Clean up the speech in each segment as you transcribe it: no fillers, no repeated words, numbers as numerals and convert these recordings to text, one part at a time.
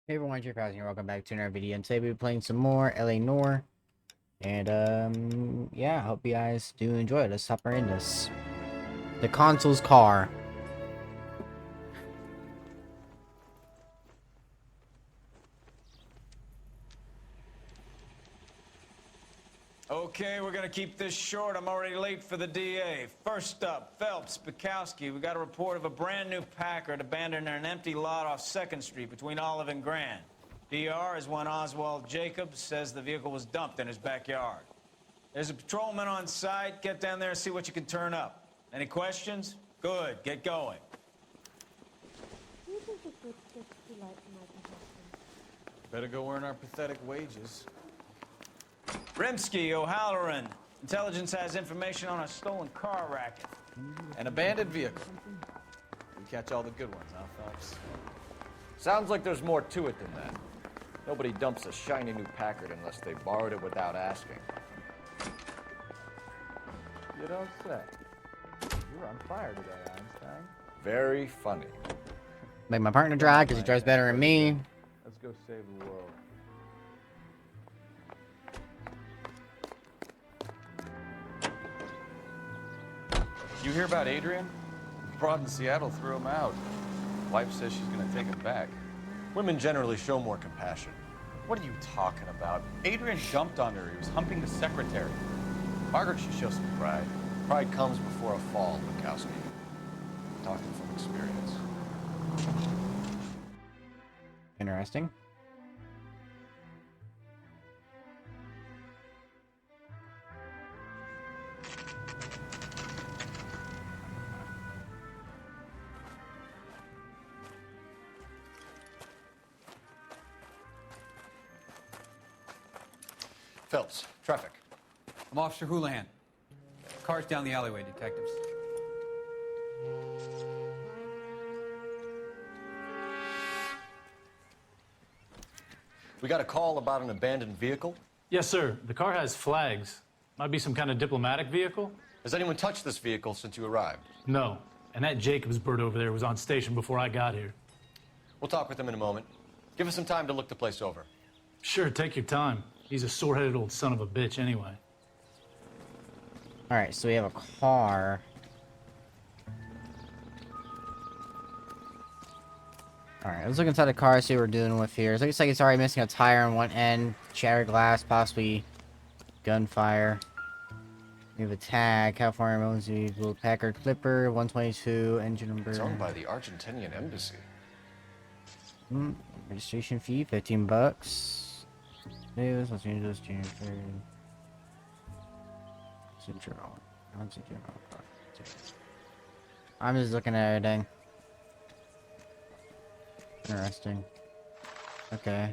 Hey everyone, Jay here. Welcome back to another video. And today we'll be playing some more LA Noire. And yeah, I hope you guys do enjoy it. Let's hop right in this. The consul's car. Okay, we're gonna keep this short. I'm already late for the DA. First up, Phelps, Bukowski. We got a report of a brand new Packard abandoned in an empty lot off 2nd Street between Olive and Grand. DR is one Oswald Jacobs, says the vehicle was dumped in his backyard. There's a patrolman on site. Get down there and see what you can turn up. Any questions? Good, get going. Better go earn our pathetic wages. Rimsky, O'Halloran. Intelligence has information on a stolen car racket. An abandoned vehicle. We catch all the good ones, huh, Phelps? Sounds like there's more to it than that. Nobody dumps a shiny new Packard unless they borrowed it without asking. You don't say. You're on fire today, Einstein. Very funny. Make my partner drive because he drives better than me. Let's go save the world. You hear about Adrian? Broad in Seattle threw him out. Wife says she's gonna take him back. Women generally show more compassion. What are you talking about? Adrian jumped on her. He was humping the secretary. Margaret should show some pride. Pride comes before a fall, Bukowski. Talking from experience. Interesting. Phelps, traffic. I'm Officer Houlihan. Car's down the alleyway, detectives. We got a call about an abandoned vehicle. Yes, sir. The car has flags. Might be some kind of diplomatic vehicle? Has anyone touched this vehicle since you arrived? No. And that Jacobs bird over there was on station before I got here. We'll talk with him in a moment. Give us some time to look the place over. Sure, take your time. He's a sore-headed old son of a bitch anyway. Alright, so we have a car. Alright, let's look inside the car, see what we're dealing with here. It looks like it's already missing a tire on one end, shattered glass, possibly gunfire. We have a tag, California Emergency Blue Packard Clipper, 122, engine number. It's owned by the Argentinian embassy. Registration fee, $15. News, Los Angeles, Junior 3rd. Central. I'm just looking at everything. Interesting. Okay.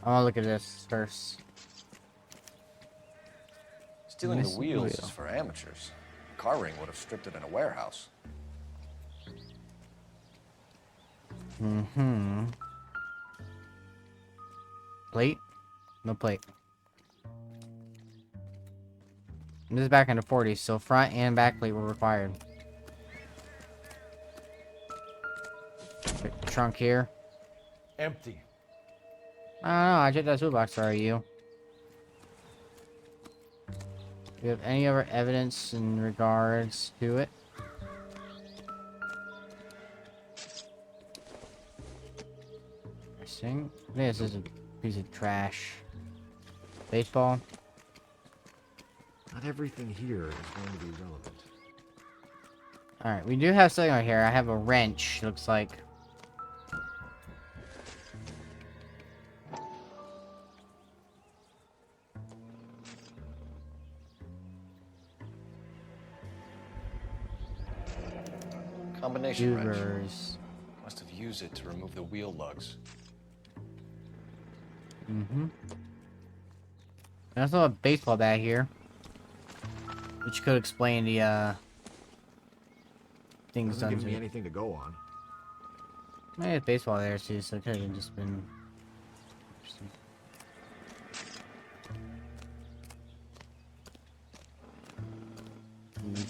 I want to look at this first. Stealing the Missing wheels wheel. is for amateurs. Car ring would have stripped it in a warehouse. Plate? No plate. This is back in the 40s, so front and back plate were required. Trunk here. Empty. I don't know, I checked that toolbox for you. Do you have any other evidence in regards to it? Interesting. I think this is a piece of trash. Baseball. Not everything here is going to be relevant. Alright, we do have something right here. I have a wrench, looks like. Combination wrench. Duvers. Must have used it to remove the wheel lugs. There's also a baseball bat here. Which could explain the, things Doesn't done give to me it. anything to go on. Maybe it's baseball there too, so it could have just been... Interesting.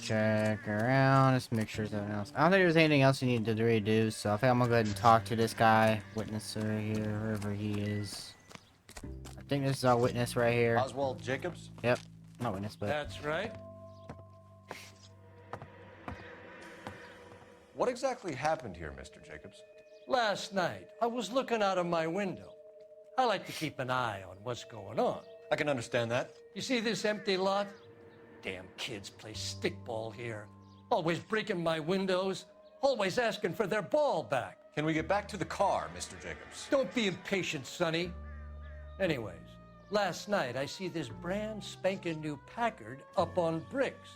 check around. Let's make sure there's nothing else. I don't think there's anything else you need to redo, so I think I'm gonna go ahead and talk to this guy, witness right here, wherever he is. I think this is our witness right here. Oswald Jacobs? Yep, not witness, but That's right. What exactly happened here, Mr. Jacobs? Last night, I was looking out of my window. I like to keep an eye on what's going on. I can understand that. You see this empty lot? Damn kids play stickball here. Always breaking my windows. Always asking for their ball back. Can we get back to the car, Mr. Jacobs? Don't be impatient, Sonny. Anyways, last night I see this brand spanking new Packard up on bricks.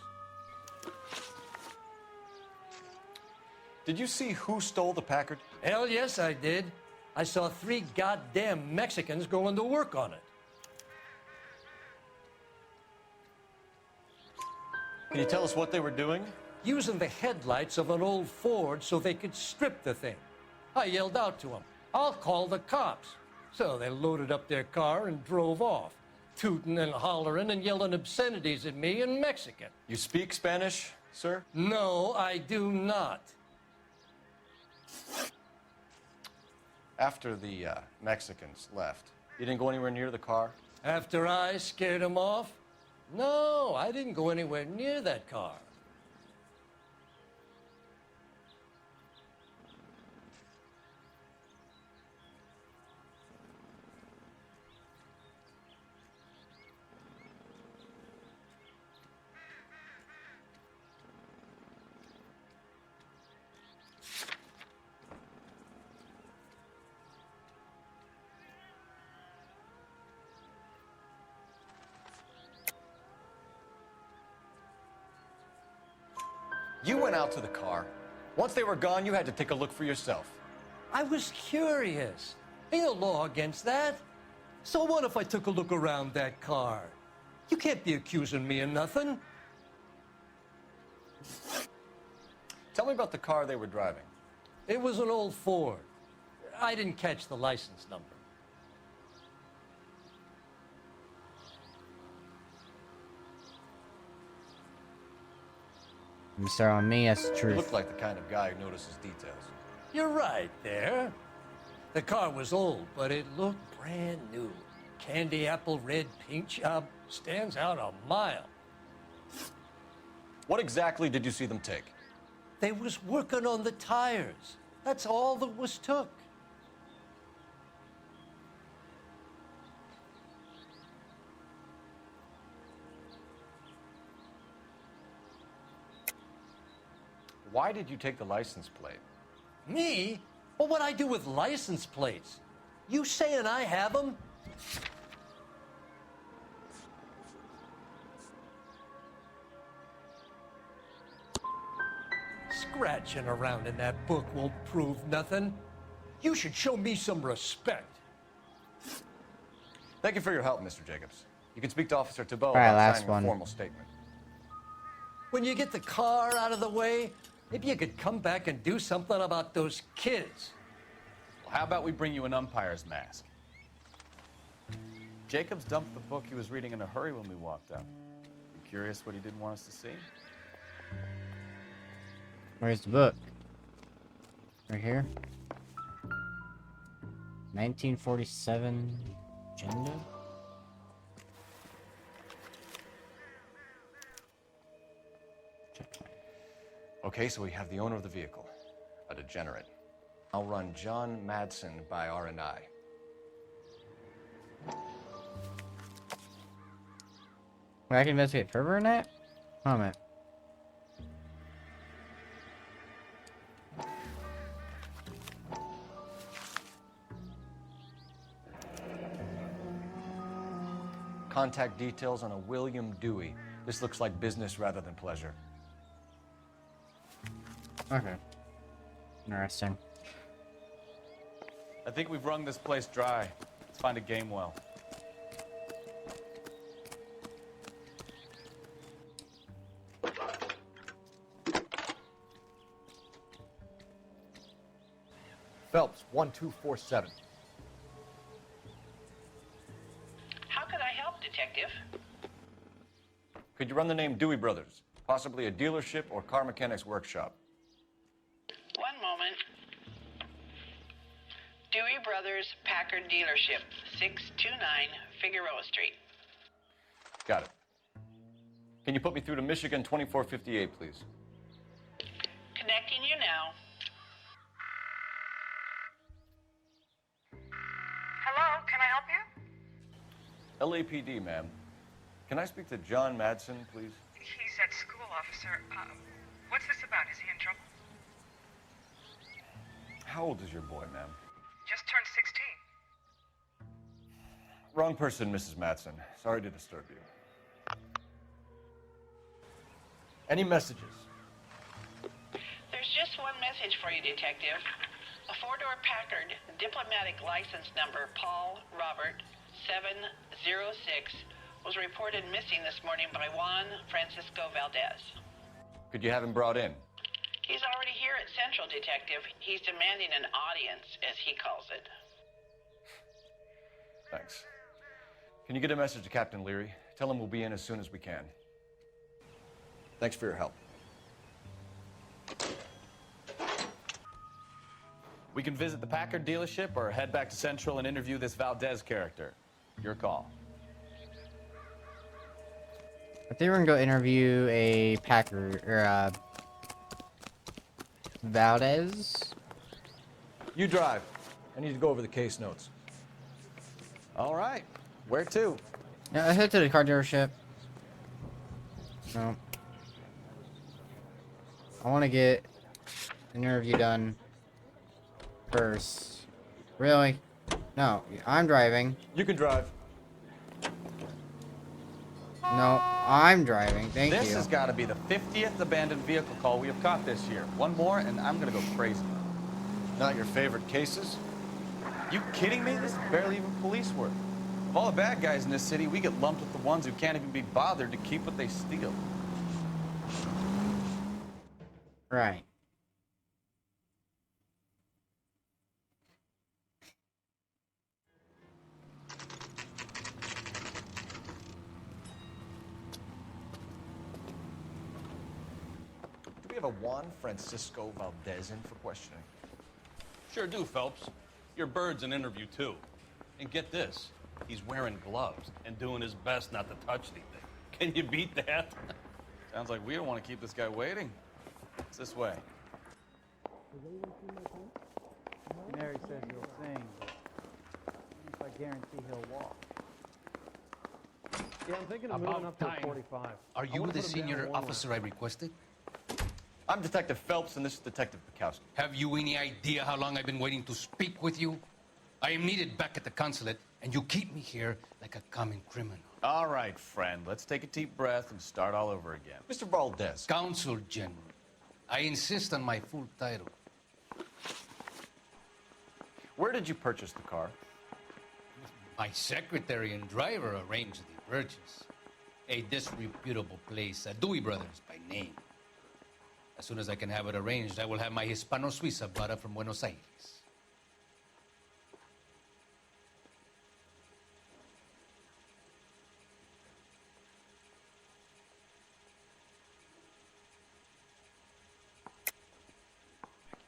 Did you see who stole the Packard? Hell yes, I did. I saw 3 goddamn Mexicans going to work on it. Can you tell us what they were doing? Using the headlights of an old Ford so they could strip the thing. I yelled out to them, "I'll call the cops." So they loaded up their car and drove off, tooting and hollering and yelling obscenities at me in Mexican. You speak Spanish, sir? No, I do not. After the Mexicans left, you didn't go anywhere near the car? After I scared them off? No, I didn't go anywhere near that car. You went out to the car. Once they were gone, you had to take a look for yourself. I was curious. Ain't no law against that. So what if I took a look around that car? You can't be accusing me of nothing. Tell me about the car they were driving. It was an old Ford. I didn't catch the license number. you start on me, that's the You truth. look like the kind of guy who notices details. You're right there. The car was old, but it looked brand new. Candy apple red paint job stands out a mile. What exactly did you see them take? They was working on the tires. That's all that was took. Why did you take the license plate? Me? Well, what I do with license plates? You saying I have them? Scratching around in that book won't prove nothing. You should show me some respect. Thank you for your help, Mr. Jacobs. You can speak to Officer Thibault All right, about last signing one. a formal statement. When you get the car out of the way, maybe you could come back and do something about those kids. Well, how about we bring you an umpire's mask? Jacobs dumped the book he was reading in a hurry when we walked up. You curious what he didn't want us to see? Where's the book? Right here. 1947 agenda. Okay, so we have the owner of the vehicle, a degenerate. I'll run John Madsen by R&I. Wait, I can investigate further in that? Oh, man. Contact details on a William Dewey. This looks like business rather than pleasure. Okay. Interesting. I think we've wrung this place dry. Let's find a game well. Phelps, 1247. How could I help, Detective? Could you run the name Dewey Brothers? Possibly a dealership or car mechanic's workshop. One moment. Dewey Brothers Packard Dealership, 629 Figueroa Street. Got it. Can you put me through to Michigan 2458, please? Connecting you now. Hello, can I help you? LAPD, ma'am. Can I speak to John Madsen, please? He's at school, officer. What's this about? Is he in trouble? How old is your boy, ma'am? Just turned 16. Wrong person, Mrs. Madsen. Sorry to disturb you. Any messages? There's just one message for you, Detective. A four-door Packard, diplomatic license number Paul Robert 706, was reported missing this morning by Juan Francisco Valdez. Could you have him brought in? He's already here at Central, Detective. He's demanding an audience, as he calls it. Thanks. Can you get a message to Captain Leary? Tell him we'll be in as soon as we can. Thanks for your help. We can visit the Packard dealership or head back to Central and interview this Valdez character. Your call. I think we're gonna go interview a Packard or Valdez. You drive. I need to go over the case notes. All right. Where to? Yeah, I head to the car dealership. No. I want to get an interview done first. Really? No, I'm driving. You can drive. No, I'm driving. Thank This you. has got to be the 50th abandoned vehicle call we have caught this year. One more, and I'm going to go crazy. Not your favorite cases? You kidding me? This is barely even police work. Of all the bad guys in this city, we get lumped with the ones who can't even be bothered to keep what they steal. Right. Do we have a Juan Francisco Valdez in for questioning? Sure do, Phelps. Your bird's an interview, too. And get this, he's wearing gloves and doing his best not to touch anything. Can you beat that? Sounds like we don't want to keep this guy waiting. It's this way. Canary says he'll sing, but if I guarantee he'll walk. Yeah, I'm thinking of moving up to 45. Are you the senior officer I requested? I'm Detective Phelps, and this is Detective Bukowski. Have you any idea how long I've been waiting to speak with you? I am needed back at the consulate, and you keep me here like a common criminal. All right, friend. Let's take a deep breath and start all over again. Mr. Valdez. Consul General. I insist on my full title. Where did you purchase the car? My secretary and driver arranged the purchase. A disreputable place, Dewey Brothers by name. As soon as I can have it arranged, I will have my Hispano-Suiza brought up from Buenos Aires.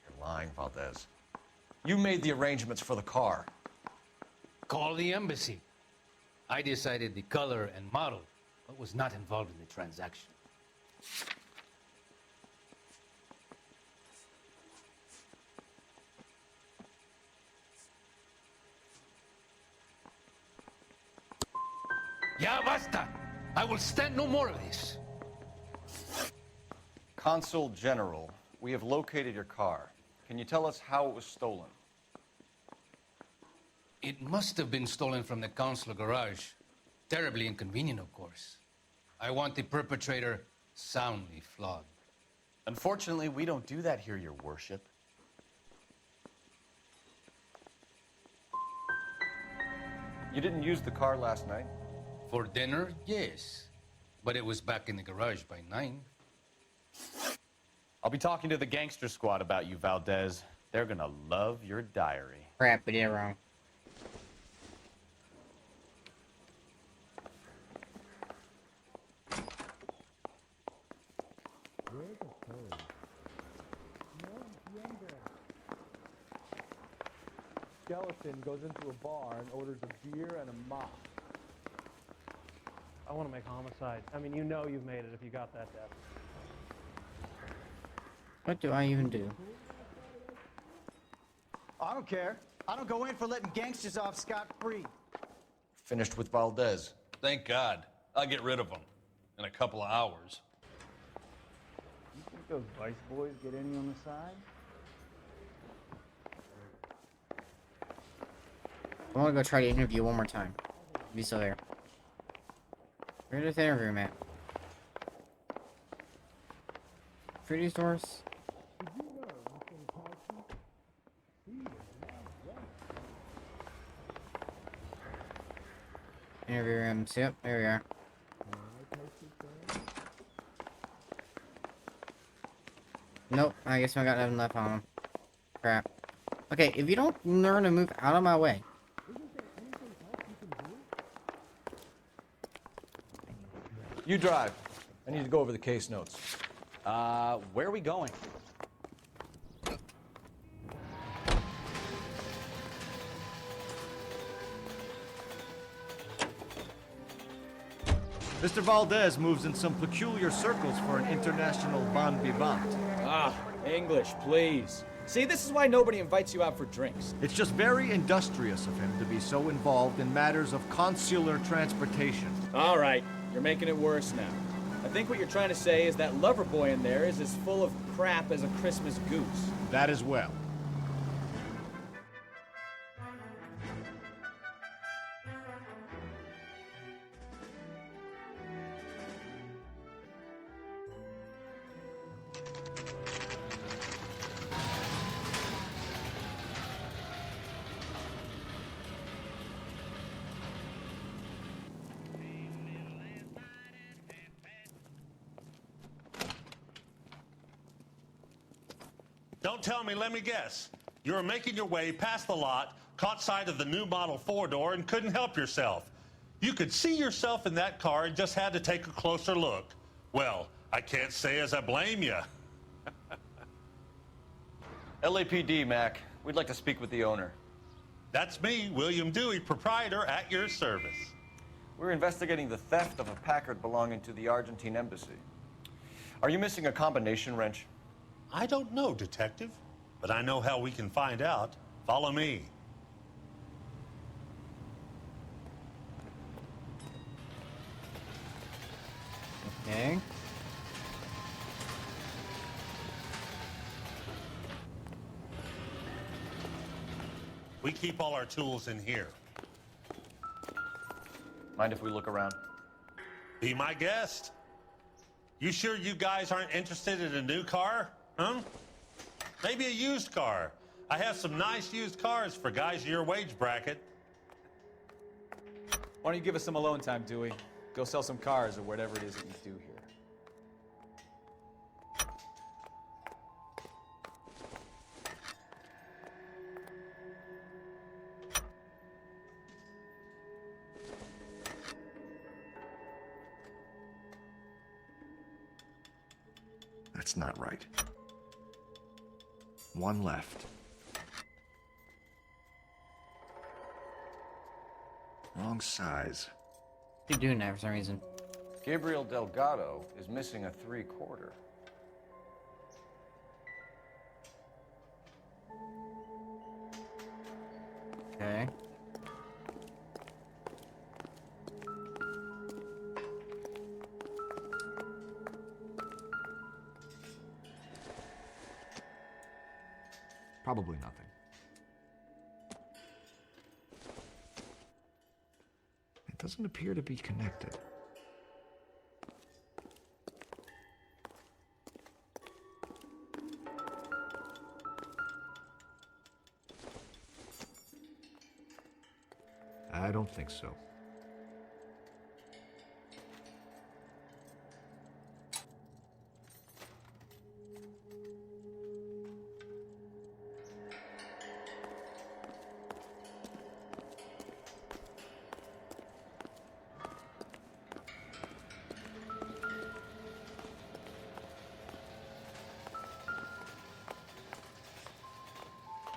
You're lying, Valdez. You made the arrangements for the car. Call the embassy. I decided the color and model, but was not involved in the transaction. Ya basta! I will stand no more of this. Consul General, we have located your car. Can you tell us how it was stolen? It must have been stolen from the consular garage. Terribly inconvenient, of course. I want the perpetrator soundly flogged. Unfortunately, we don't do that here, Your Worship. You didn't use the car last night? For dinner, yes. But it was back in the garage by 9. I'll be talking to the gangster squad about you, Valdez. They're gonna love your diary. Crap, I did it wrong. skeleton goes into a bar and orders a beer and a mop. I want to make homicide. I mean, you know you've made it if you got that death. What do I even do? I don't care. I don't go in for letting gangsters off scot-free. Finished with Valdez. Thank God. I'll get rid of him in a couple of hours. You think those Vice boys get any on the side? I want to go try to interview one more time. Be still there. Where is the interview room at? Through these doors? Interview rooms. Yep, there we are. Nope, I guess I got nothing left on him. Crap. Okay, if you don't learn to move out of my way. You drive. I need to go over the case notes. Where are we going? Mr. Valdez moves in some peculiar circles for an international bon vivant. Ah, English, please. See, this is why nobody invites you out for drinks. It's just very industrious of him to be so involved in matters of consular transportation. All right, you're making it worse now. I think what you're trying to say is that lover boy in there is as full of crap as a Christmas goose. That as well. Don't tell me, let me guess. You were making your way past the lot, caught sight of the new model four-door, and couldn't help yourself. You could see yourself in that car and just had to take a closer look. Well, I can't say as I blame you. LAPD, Mac. We'd like to speak with the owner. That's me, William Dewey, proprietor, at your service. We're investigating the theft of a Packard belonging to the Argentine embassy. Are you missing a combination wrench? I don't know, Detective, but I know how we can find out. Follow me. Okay. We keep all our tools in here. Mind if we look around? Be my guest. You sure you guys aren't interested in a new car? Huh? Maybe a used car. I have some nice used cars for guys in your wage bracket. Why don't you give us some alone time, Dewey? Go sell some cars or whatever it is that you do here. That's not right. One left. Wrong size. Keep doing that for some reason. Gabriel Delgado is missing a 3/4. Okay. Probably nothing. It doesn't appear to be connected. I don't think so.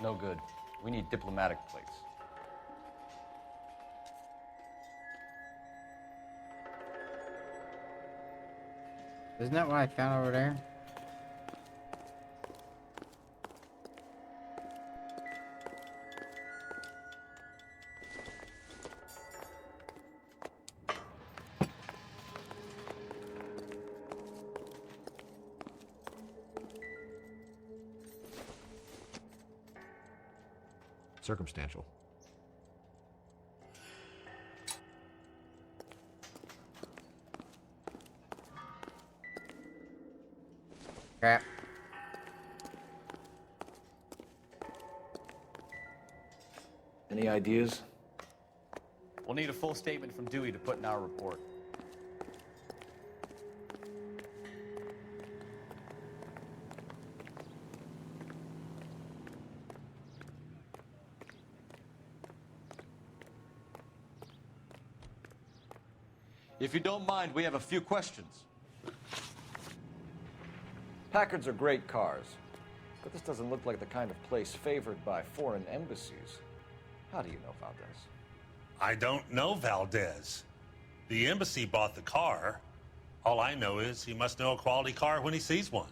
No good. We need diplomatic plates. Isn't that what I found over there? Circumstantial. Crap. Any ideas? We'll need a full statement from Dewey to put in our report. If you don't mind, we have a few questions. Packards are great cars, but this doesn't look like the kind of place favored by foreign embassies. How do you know Valdez? I don't know Valdez. The embassy bought the car. All I know is he must know a quality car when he sees one.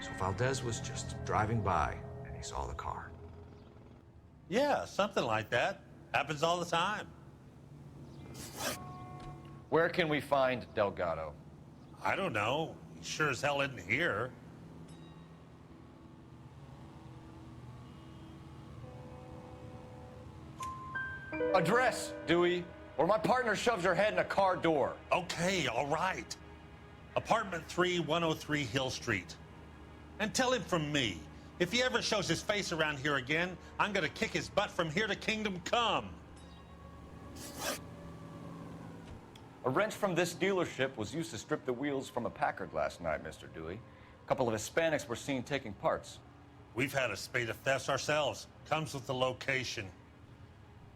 So Valdez was just driving by and he saw the car. Yeah, something like that. Happens all the time. Where can we find Delgado? I don't know. He sure as hell isn't here. Address, Dewey, or my partner shoves your head in a car door. Okay, all right. Apartment 3, 103 Hill Street. And tell him from me, if he ever shows his face around here again, I'm gonna kick his butt from here to Kingdom Come. A wrench from this dealership was used to strip the wheels from a Packard last night, Mr. Dewey. A couple of Hispanics were seen taking parts. We've had a spate of thefts ourselves. Comes with the location.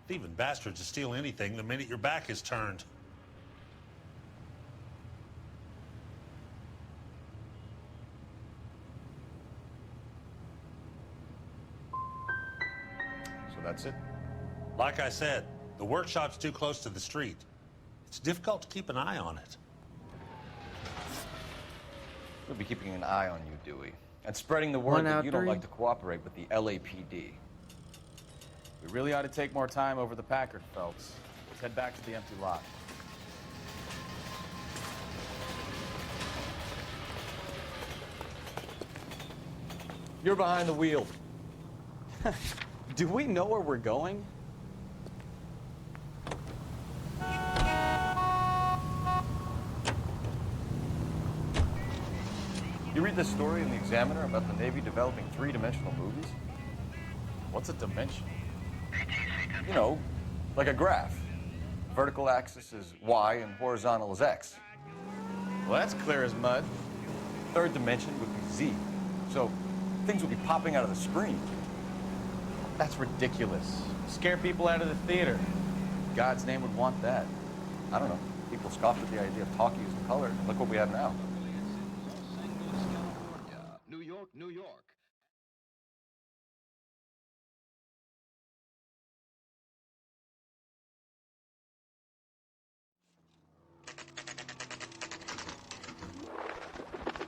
Thieving bastards will steal anything the minute your back is turned. So that's it? Like I said, the workshop's too close to the street. It's difficult to keep an eye on it. We'll be keeping an eye on you, Dewey, and spreading the word that you don't like to cooperate with the LAPD. We really ought to take more time over the Packard, Phelps. Let's head back to the empty lot. You're behind the wheel. Do we know where we're going? You read this story in the Examiner about the Navy developing three-dimensional movies? What's a dimension? You know, like a graph. Vertical axis is Y and horizontal is X. Well, that's clear as mud. Third dimension would be Z. So things would be popping out of the screen. That's ridiculous. Scare people out of the theater. God's name would want that. I don't know. People scoffed at the idea of talkies and color. Look what we have now. New York, New York.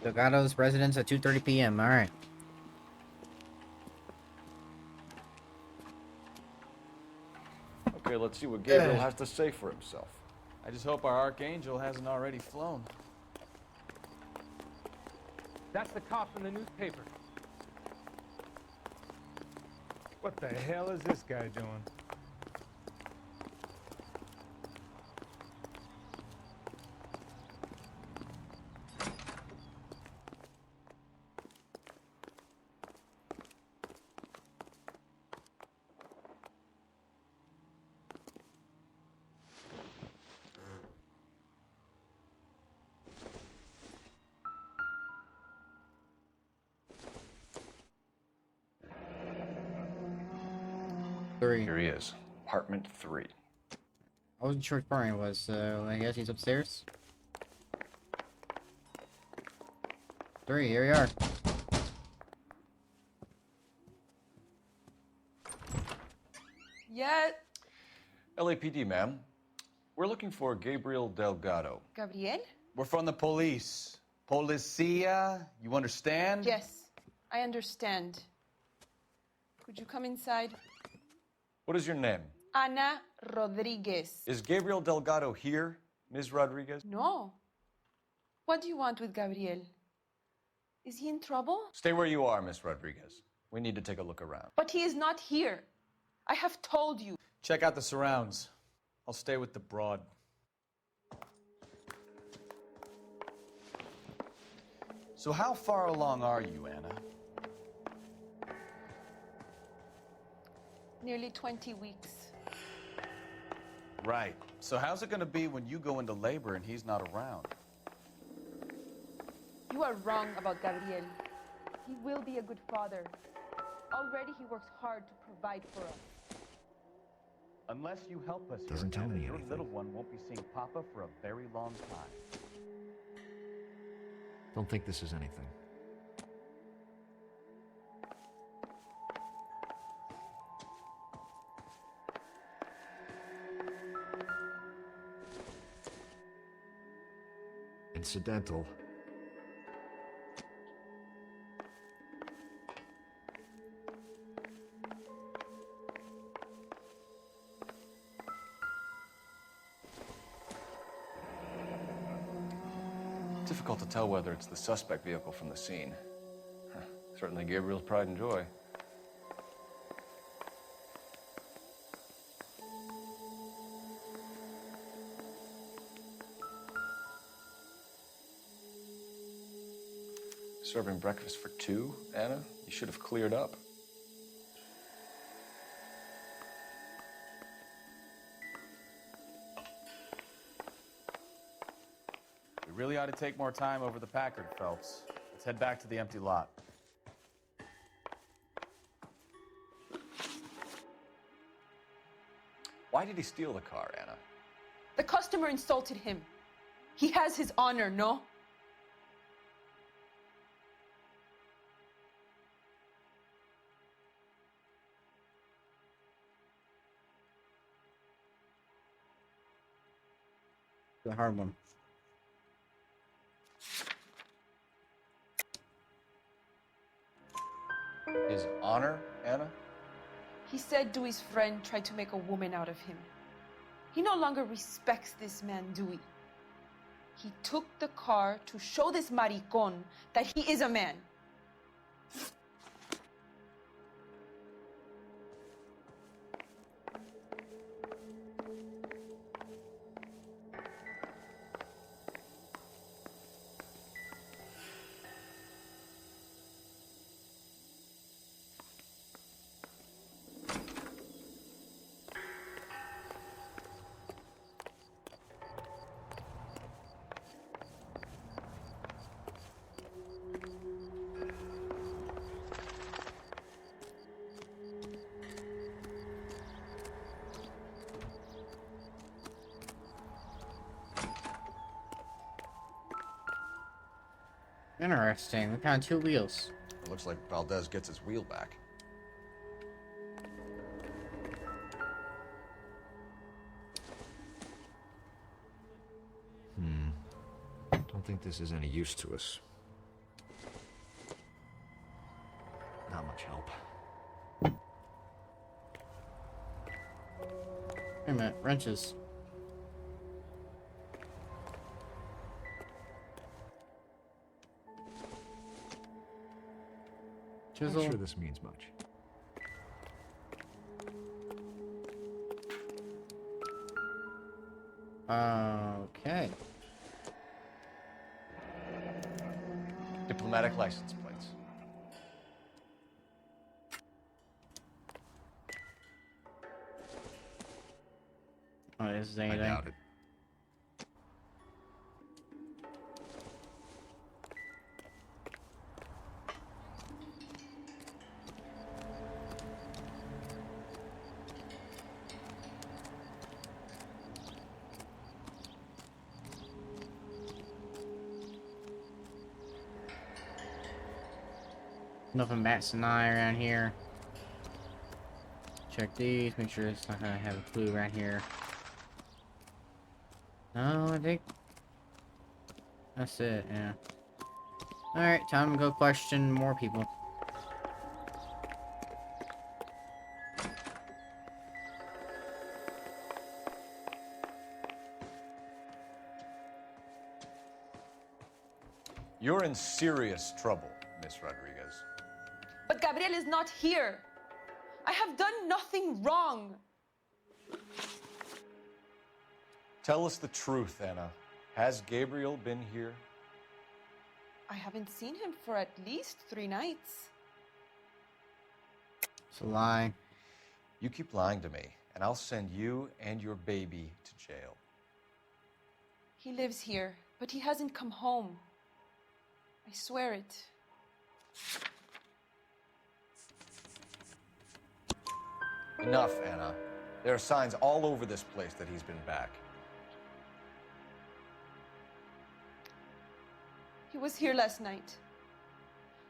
Delgado's residence at 2:30 p.m. All right. Okay, let's see what Gabriel has to say for himself. I just hope our Archangel hasn't already flown. That's the cop from the newspaper. What the hell is this guy doing? Here he is, apartment 3. I wasn't sure which part it was, so I guess he's upstairs. 3, here we are. Yeah, LAPD, ma'am. We're looking for Gabriel Delgado. Gabriel? We're from the police. Policia, you understand? Yes, I understand. Could you come inside? What is your name? Ana Rodriguez. Is Gabriel Delgado here, Ms. Rodriguez? No. What do you want with Gabriel? Is he in trouble? Stay where you are, Ms. Rodriguez. We need to take a look around. But he is not here. I have told you. Check out the surrounds. I'll stay with the broad. So how far along are you, Anna? Nearly 20 weeks. Right. So how's it gonna be when you go into labor and he's not around? You are wrong about Gabriel. He will be a good father. Already he works hard to provide for us. Unless you help us Doesn't tell me your anything. little one won't be seeing Papa for a very long time. Don't think this is anything. Incidental. Difficult to tell whether it's the suspect vehicle from the scene. Certainly Gabriel's pride and joy. Serving breakfast for two, Anna? You should have cleared up. We really ought to take more time over the Packard, Phelps. Let's head back to the empty lot. Why did he steal the car, Anna? The customer insulted him. He has his honor, no? The hard one. His honor, Anna? He said Dewey's friend tried to make a woman out of him. He no longer respects this man, Dewey. He took the car to show this maricón that he is a man. Interesting. We found two wheels. It looks like Valdez gets his wheel back. Don't think this is any use to us. Not much help. Wait a minute. Wrenches. Chisel. Not sure this means much. Okay. Diplomatic license plates. Oh, this is I anything. doubt it. Nothing Matt's and I around here. Check these, make sure it's not gonna have a clue right here. No, I think that's it, yeah. Alright, time to go question more people. You're in serious trouble, Miss Rodriguez. But Gabriel is not here. I have done nothing wrong. Tell us the truth, Anna. Has Gabriel been here? I haven't seen him for at least 3 nights. It's a lie. You keep lying to me, and I'll send you and your baby to jail. He lives here, but he hasn't come home. I swear it. Enough, Anna. There are signs all over this place that he's been back. He was here last night.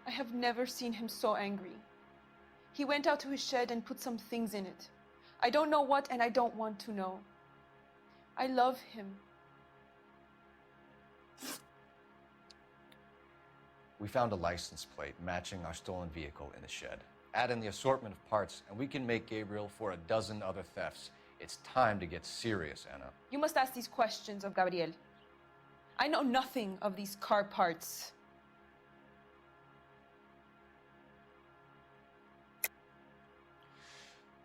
I have never seen him so angry. He went out to his shed and put some things in it. I don't know what, and I don't want to know. I love him. We found a license plate matching our stolen vehicle in the shed. Add in the assortment of parts, and we can make Gabriel for a dozen other thefts. It's time to get serious, Anna. You must ask these questions of Gabriel. I know nothing of these car parts.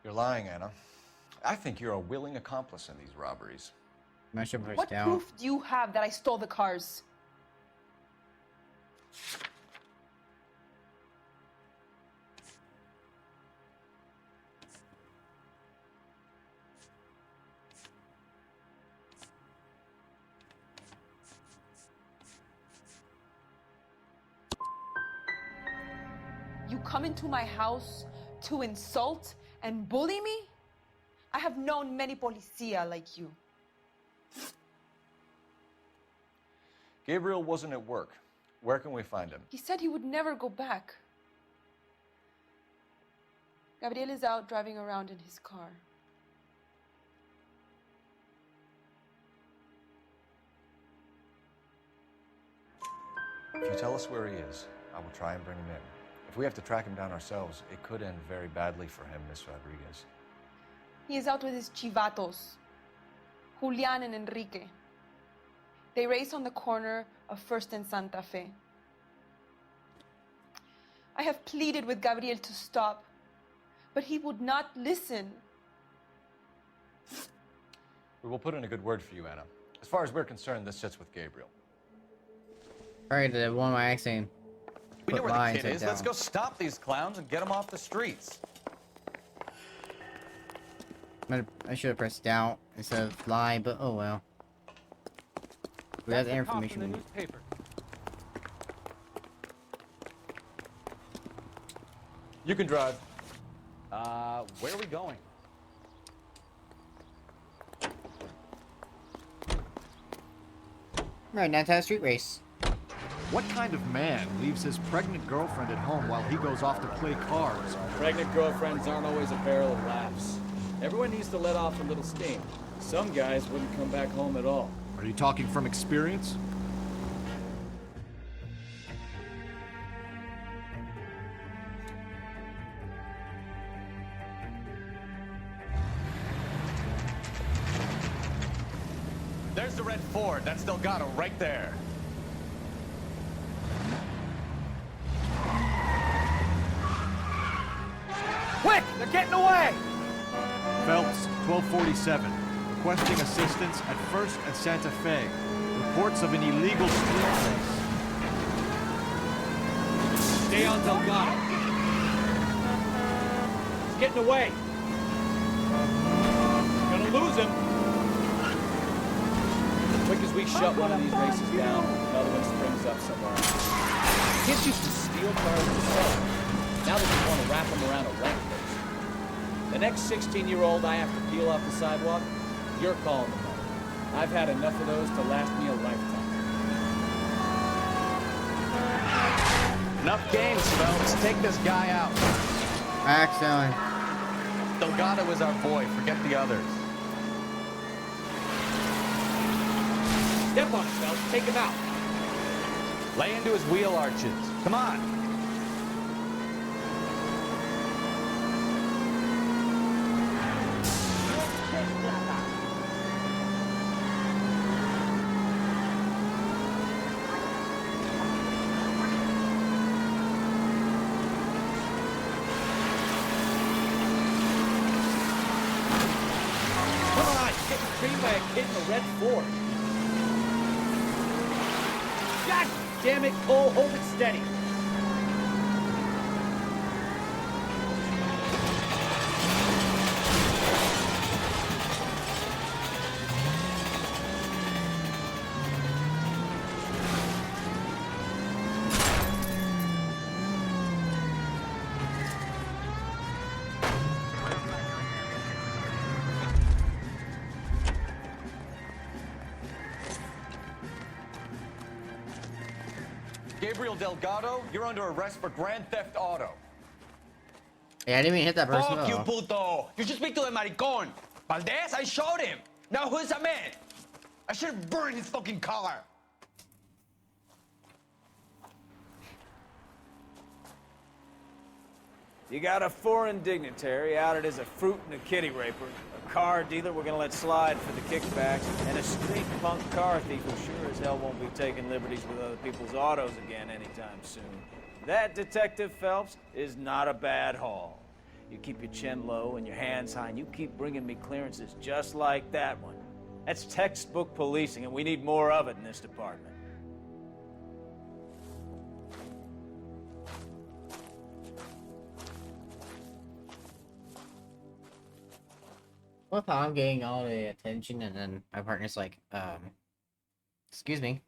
You're lying, Anna. I think you're a willing accomplice in these robberies. What proof do you have that I stole the cars? You come into my house to insult and bully me? I have known many policia like you. Gabriel wasn't at work. Where can we find him? He said he would never go back. Gabriel is out driving around in his car. If you tell us where he is, I will try and bring him in. If we have to track him down ourselves, it could end very badly for him, Miss Rodriguez. He is out with his chivatos, Julian and Enrique. They race on the corner of First and Santa Fe. I have pleaded with Gabriel to stop, but he would not listen. We will put in a good word for you, Anna. As far as we're concerned, this sits with Gabriel. Alright, the one of my accent. We know where the kid is. Let's go stop these clowns and get them off the streets. I should have pressed down instead of lie, but oh well. We have the information we need. You can drive. Where are we going? Right, now to have a street race. What kind of man leaves his pregnant girlfriend at home while he goes off to play cards? Pregnant girlfriends aren't always a barrel of laughs. Everyone needs to let off a little steam. Some guys wouldn't come back home at all. Are you talking from experience? There's the red Ford. That's Delgado right there. Quick! They're getting away! Phelps, 1247. Requesting assistance at First and Santa Fe. Reports of an illegal street race. Stay on Delgado. He's getting away. Gonna lose him. As quick as we shut one of these races down, another one springs up somewhere else. Kids used to steal cars to sell them. Now they just want to wrap them around a rent place. The next 16-year-old I have to peel off the sidewalk, you're calling them up. I've had enough of those to last me a lifetime. Enough games, Phelps. Take this guy out. Accidentally. Delgado is our boy. Forget the others. Step on it, Phelps. Take him out. Lay into his wheel arches. Come on. Come on, you're getting creamed by a kid in a red Ford. God damn it, Cole, hold it steady. Gabriel Delgado, you're under arrest for Grand Theft Auto. Yeah, I didn't even hit that person. Fuck you, puto! You should speak to the maricon. Valdez, I showed him. Now who's the man? I should have burned his fucking car. You got a foreign dignitary outed as a fruit and a kitty raper, a car dealer we're gonna let slide for the kickbacks, and a street punk car thief who sure as hell won't be taking liberties with other people's autos again anytime soon. That, Detective Phelps, is not a bad haul. You keep your chin low and your hands high, and you keep bringing me clearances just like that one. That's textbook policing, and we need more of it in this department. Well, I'm getting all the attention, and then my partner's like, excuse me.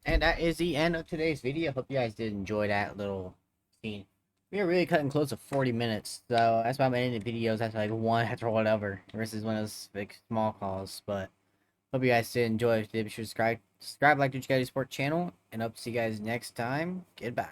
And that is the end of today's video. Hope you guys did enjoy that little scene. We are really cutting close to 40 minutes, so that's why I'm ending the videos after like one after whatever, versus one of those big small calls. But hope you guys did enjoy. If you did, be sure to subscribe, like, to the support channel, and hope to see you guys next time. Goodbye.